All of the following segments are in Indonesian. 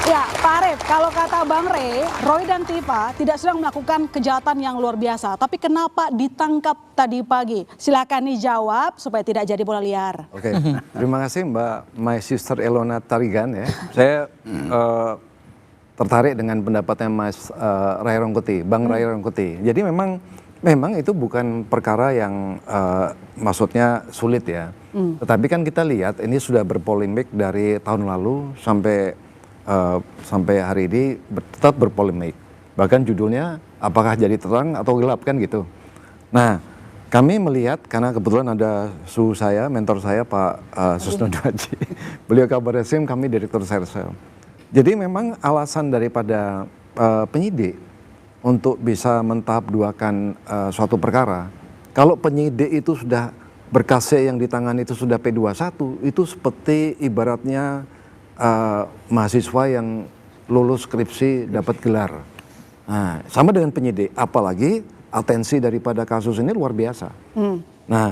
Ya, Pak Arief, kalau kata Bang Roy dan Tifa tidak sedang melakukan kejahatan yang luar biasa. Tapi kenapa ditangkap tadi pagi? Silakan dijawab supaya tidak jadi bola liar. Oke, terima kasih Mbak My Sister Elona Tarigan ya. Saya tertarik dengan pendapatnya Mas Ray Rongkuti, Bang Ray Rongkuti. Jadi memang itu bukan perkara yang maksudnya sulit ya. Tetapi kan kita lihat ini sudah berpolemik dari tahun lalu sampai hari ini tetap berpolemik. Bahkan judulnya apakah jadi terang atau gelap kan gitu. Nah, kami melihat karena kebetulan ada suhu saya, mentor saya Pak Susno Dwaji. Beliau Kabar Eskrim, kami Direktur Serse. Jadi memang alasan daripada penyidik untuk bisa mentahap duakan suatu perkara, kalau penyidik itu sudah berkasnya yang di tangan itu sudah P21, itu seperti ibaratnya mahasiswa yang lulus skripsi dapat gelar. Nah, sama dengan penyidik, apalagi atensi daripada kasus ini luar biasa. Nah,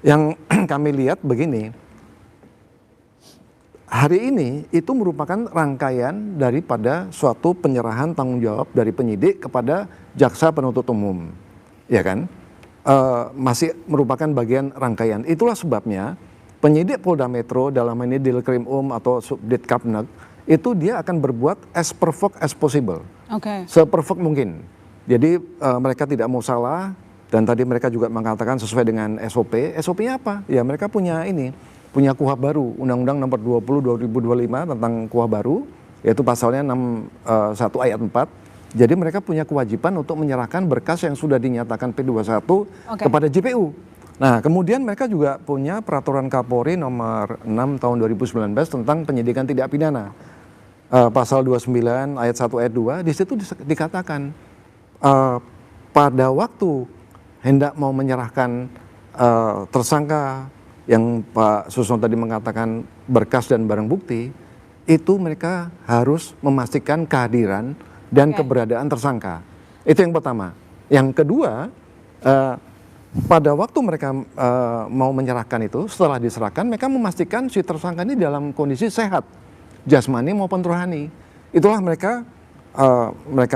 yang kami lihat begini, hari ini itu merupakan rangkaian daripada suatu penyerahan tanggung jawab dari penyidik kepada jaksa penuntut umum, ya kan? Masih merupakan bagian rangkaian. Itulah sebabnya penyidik Polda Metro dalam ini Dilkrim atau Subdit Kapnag itu dia akan berbuat as perfect as possible, seperfect mungkin. Jadi mereka tidak mau salah dan tadi mereka juga mengatakan sesuai dengan SOP. SOP-nya apa? Ya mereka punya KUHP baru, Undang-Undang Nomor 20 2025 tentang KUHP baru, yaitu pasalnya 61 ayat 4. Jadi mereka punya kewajiban untuk menyerahkan berkas yang sudah dinyatakan P21 kepada JPU. Nah, kemudian mereka juga punya peraturan Kapolri nomor 6 tahun 2019 tentang penyidikan tidak pidana. Pasal 29 ayat 1 ayat 2, di situ dikatakan pada waktu hendak mau menyerahkan tersangka yang Pak Susno tadi mengatakan berkas dan barang bukti, itu mereka harus memastikan kehadiran dan keberadaan tersangka. Itu yang pertama. Yang kedua, pada waktu mereka mau menyerahkan itu, setelah diserahkan, mereka memastikan si tersangka ini dalam kondisi sehat, jasmani maupun rohani. Itulah mereka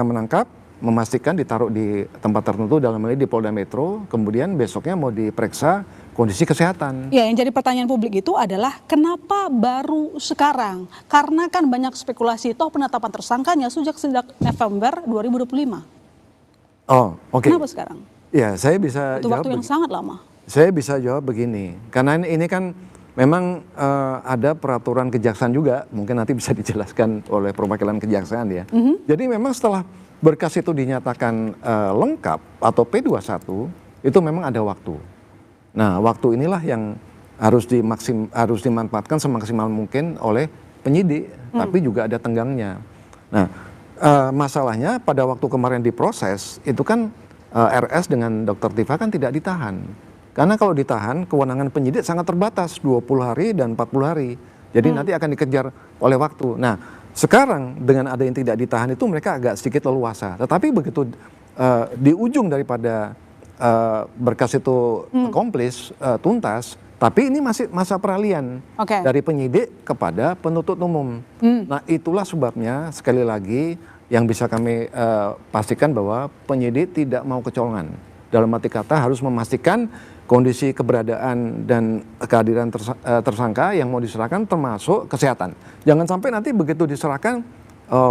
menangkap, memastikan ditaruh di tempat tertentu dalam hal ini di Polda Metro, kemudian besoknya mau diperiksa kondisi kesehatan. Ya, yang jadi pertanyaan publik itu adalah kenapa baru sekarang? Karena kan banyak spekulasi toh penetapan tersangkanya sejak November 2025. Oh, oke. Kenapa sekarang? Ya, saya bisa itu jawab. Waktu yang sangat lama. Saya bisa jawab begini, karena ini kan memang ada peraturan kejaksaan juga, mungkin nanti bisa dijelaskan oleh perwakilan kejaksaan ya. Jadi memang setelah berkas itu dinyatakan lengkap atau P21, itu memang ada waktu. Nah, waktu inilah yang harus dimanfaatkan semaksimal mungkin oleh penyidik, tapi juga ada tenggangnya. Nah, masalahnya pada waktu kemarin diproses, itu kan RS dengan Dr. Tifa kan tidak ditahan. Karena kalau ditahan, kewenangan penyidik sangat terbatas, 20 hari dan 40 hari. Jadi nanti akan dikejar oleh waktu. Nah, sekarang dengan ada yang tidak ditahan itu mereka agak sedikit leluasa. Tetapi begitu di ujung daripada berkas itu komplis, tuntas, tapi ini masih masa peralihan dari penyidik kepada penuntut umum. Nah, itulah sebabnya sekali lagi yang bisa kami pastikan bahwa penyidik tidak mau kecolongan. Dalam arti kata harus memastikan kondisi keberadaan dan kehadiran tersangka yang mau diserahkan termasuk kesehatan. Jangan sampai nanti begitu diserahkan,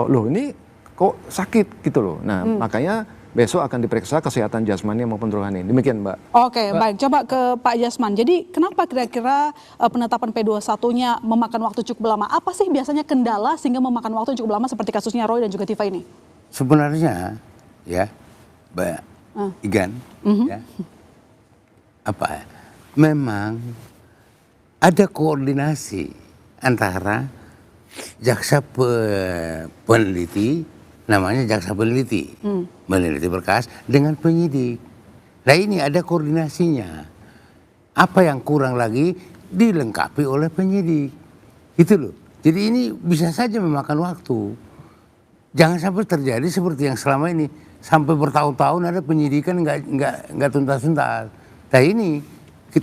loh ini kok sakit gitu loh. Nah, makanya besok akan diperiksa kesehatan jasmani maupun rohani. Demikian, Mbak. Oke, baik. Coba ke Pak Jasman. Jadi kenapa kira-kira penetapan P21-nya memakan waktu cukup lama? Apa sih biasanya kendala sehingga memakan waktu cukup lama seperti kasusnya Roy dan juga Tifa ini? Sebenarnya, ya, Mbak Igan, ya, memang ada koordinasi antara jaksa peneliti, namanya jaksa peneliti, meneliti berkas dengan penyidik. Nah, ini ada koordinasinya. Apa yang kurang lagi dilengkapi oleh penyidik. Itu loh. Jadi ini bisa saja memakan waktu. Jangan sampai terjadi seperti yang selama ini, sampai bertahun-tahun ada penyidikan nggak tuntas-tuntas. Nah, ini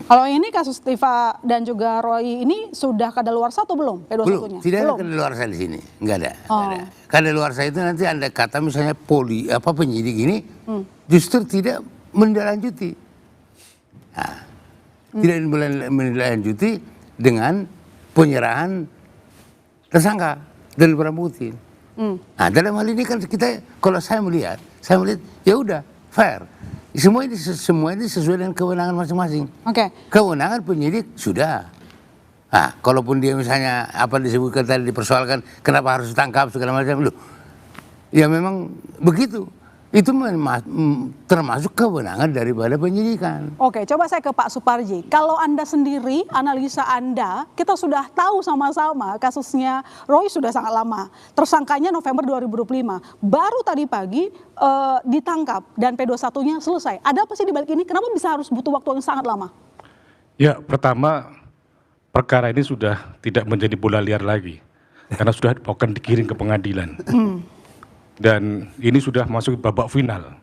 Kalau ini kasus Tifa dan juga Roy ini sudah kadaluarsa atau belum P21-nya? Belum, tidak ada Belum. kadaluarsa di sini, nggak ada. Oh. Nggak ada. Kadaluarsa itu nanti Anda kata misalnya penyidik ini justru tidak menindaklanjuti. Nah, tidak menindaklanjuti dengan penyerahan tersangka dari barang bukti. Nah, dalam hal ini kan kita, kalau saya melihat ya udah fair. Semua ini sesuai dengan kewenangan masing-masing. Oke. Kewenangan penyidik sudah. Nah, kalaupun dia misalnya apa disebutkan tadi dipersoalkan kenapa harus ditangkap segala macam, loh, ya memang begitu. Itu termasuk kewenangan daripada penyidikan. Oke, coba saya ke Pak Suparji. Kalau Anda sendiri, analisa Anda, kita sudah tahu sama-sama kasusnya Roy sudah sangat lama. Tersangkanya November 2025. Baru tadi pagi ditangkap dan P21-nya selesai. Ada apa sih di balik ini? Kenapa bisa harus butuh waktu yang sangat lama? Ya, pertama perkara ini sudah tidak menjadi bola liar lagi. Karena sudah akan dikirim ke pengadilan. Dan ini sudah masuk babak final.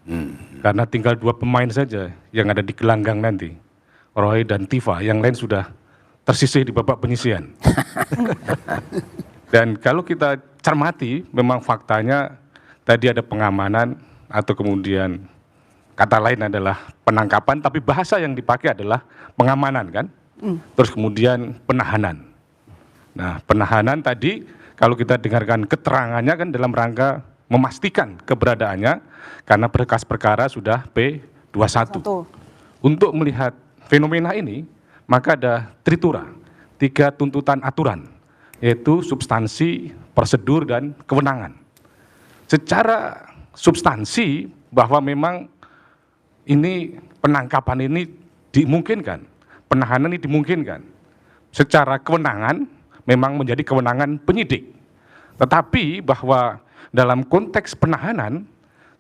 Karena tinggal 2 pemain saja yang ada di gelanggang nanti. Roy dan Tifa, yang lain sudah tersisih di babak penyisihan. Dan kalau kita cermati, memang faktanya tadi ada pengamanan atau kemudian kata lain adalah penangkapan, tapi bahasa yang dipakai adalah pengamanan kan. Terus kemudian penahanan. Nah, penahanan tadi kalau kita dengarkan keterangannya kan dalam rangka memastikan keberadaannya karena berkas perkara sudah P21. Untuk melihat fenomena ini, maka ada tritura, 3 tuntutan aturan, yaitu substansi, prosedur, dan kewenangan. Secara substansi bahwa memang ini penangkapan ini dimungkinkan, penahanan ini dimungkinkan. Secara kewenangan memang menjadi kewenangan penyidik. Tetapi bahwa dalam konteks penahanan,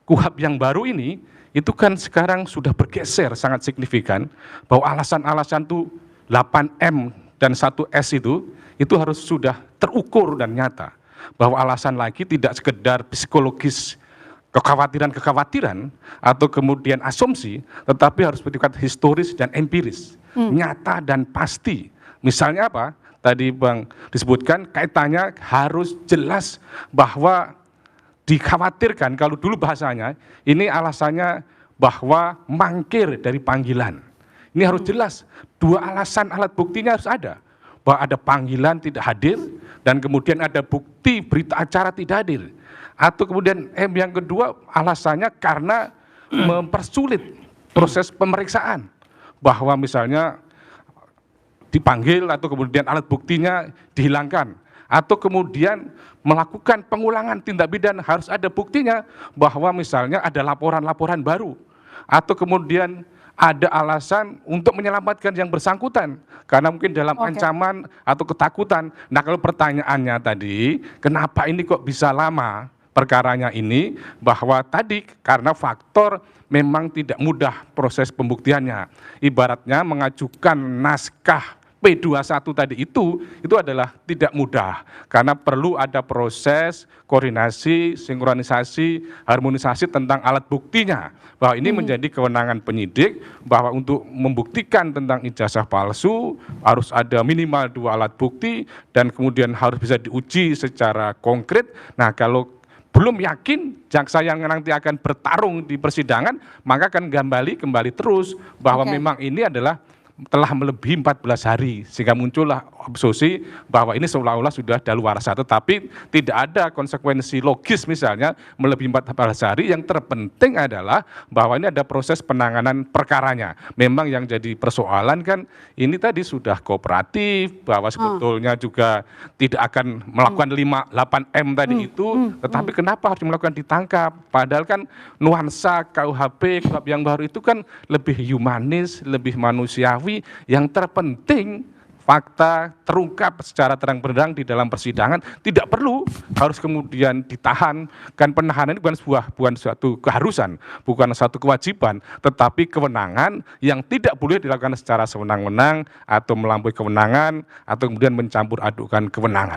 KUHP yang baru ini, itu kan sekarang sudah bergeser sangat signifikan, bahwa alasan-alasan itu 8M dan 1S itu harus sudah terukur dan nyata. Bahwa alasan lagi tidak sekedar psikologis, kekhawatiran-kekhawatiran, atau kemudian asumsi, tetapi harus bersifat historis dan empiris, nyata dan pasti. Misalnya apa? Tadi Bang disebutkan kaitannya harus jelas bahwa dikhawatirkan, kalau dulu bahasanya, ini alasannya bahwa mangkir dari panggilan. Ini harus jelas, 2 alasan alat buktinya harus ada. Bahwa ada panggilan tidak hadir, dan kemudian ada bukti berita acara tidak hadir. Atau kemudian yang kedua alasannya karena mempersulit proses pemeriksaan. Bahwa misalnya dipanggil atau kemudian alat buktinya dihilangkan. Atau kemudian melakukan pengulangan tindak pidana harus ada buktinya bahwa misalnya ada laporan-laporan baru. Atau kemudian ada alasan untuk menyelamatkan yang bersangkutan. Karena mungkin dalam ancaman atau ketakutan. Nah, kalau pertanyaannya tadi, kenapa ini kok bisa lama perkaranya ini? Bahwa tadi karena faktor memang tidak mudah proses pembuktiannya. Ibaratnya mengajukan naskah P21 tadi itu adalah tidak mudah karena perlu ada proses koordinasi, sinkronisasi, harmonisasi tentang alat buktinya. Bahwa ini menjadi kewenangan penyidik bahwa untuk membuktikan tentang ijazah palsu harus ada minimal 2 alat bukti dan kemudian harus bisa diuji secara konkret. Nah, kalau belum yakin jaksa yang nanti akan bertarung di persidangan, maka akan kembali terus bahwa memang ini adalah telah melebihi 14 hari sehingga muncullah asumsi bahwa ini seolah-olah sudah daluarsa, tetapi tidak ada konsekuensi logis misalnya melebihi 14 hari. Yang terpenting adalah bahwa ini ada proses penanganan perkaranya. Memang yang jadi persoalan kan ini tadi sudah kooperatif, bahwa sebetulnya juga tidak akan melakukan 8M tadi itu, tetapi kenapa harus melakukan ditangkap? Padahal kan nuansa KUHP yang baru itu kan lebih humanis, lebih manusiawi. Yang terpenting fakta terungkap secara terang-benderang di dalam persidangan, tidak perlu harus kemudian ditahan. Kan penahanan ini bukan suatu keharusan, bukan suatu kewajiban, tetapi kewenangan yang tidak boleh dilakukan secara sewenang-wenang atau melampaui kewenangan atau kemudian mencampur adukan kewenangan.